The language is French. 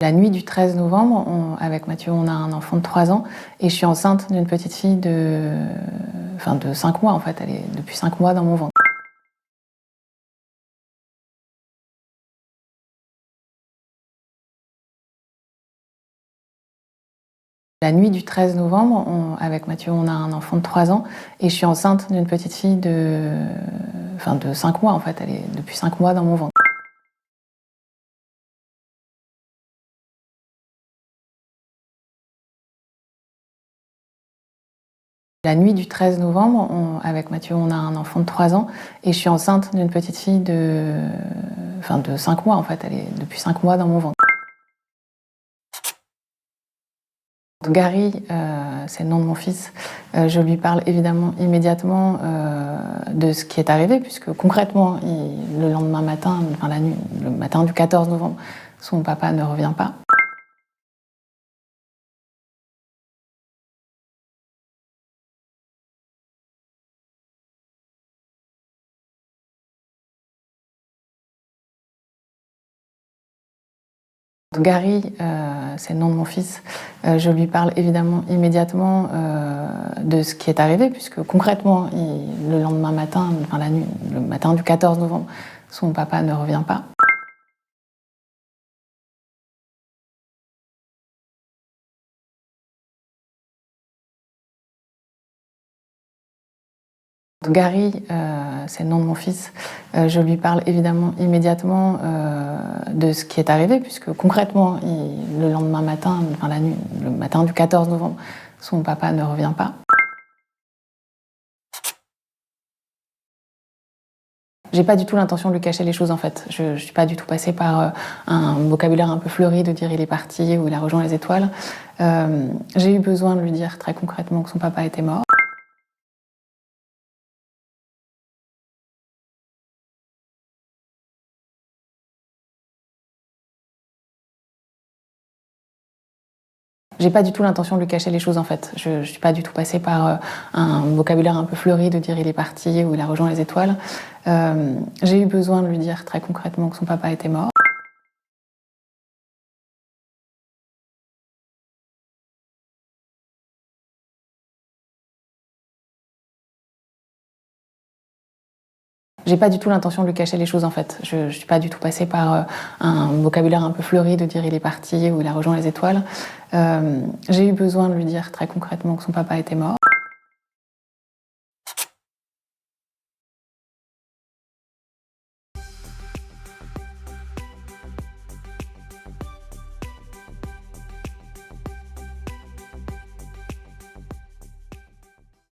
La nuit du 13 novembre, avec Mathieu, on a un enfant de 3 ans et je suis enceinte d'une petite fille de 5 mois en fait. Elle est depuis 5 mois dans mon ventre. La nuit du 13 novembre, avec Mathieu, on a un enfant de 3 ans et je suis enceinte d'une petite fille de 5 mois en fait. Elle est depuis 5 mois dans mon ventre. La nuit du 13 novembre, avec Mathieu, on a un enfant de 3 ans et je suis enceinte d'une petite fille de 5 mois en fait. Elle est depuis 5 mois dans mon ventre. Gary, c'est le nom de mon fils. Je lui parle évidemment immédiatement de ce qui est arrivé, puisque concrètement, le lendemain matin, la nuit, le matin du 14 novembre, son papa ne revient pas. Gary, c'est le nom de mon fils. Je lui parle évidemment immédiatement de ce qui est arrivé, puisque concrètement, le lendemain matin, la nuit, le matin du 14 novembre, son papa ne revient pas. Gary, c'est le nom de mon fils. Je lui parle évidemment immédiatement de ce qui est arrivé, puisque concrètement, le lendemain matin, la nuit, le matin du 14 novembre, son papa ne revient pas. J'ai pas du tout l'intention de lui cacher les choses en fait. Je suis pas du tout passée par un vocabulaire un peu fleuri de dire il est parti ou il a rejoint les étoiles. J'ai eu besoin de lui dire très concrètement que son papa était mort. J'ai pas du tout l'intention de lui cacher les choses en fait. Je suis pas du tout passée par un vocabulaire un peu fleuri de dire il est parti ou il a rejoint les étoiles. J'ai eu besoin de lui dire très concrètement que son papa était mort. J'ai pas du tout l'intention de lui cacher les choses en fait. Je suis pas du tout passée par un vocabulaire un peu fleuri de dire il est parti ou il a rejoint les étoiles. J'ai eu besoin de lui dire très concrètement que son papa était mort.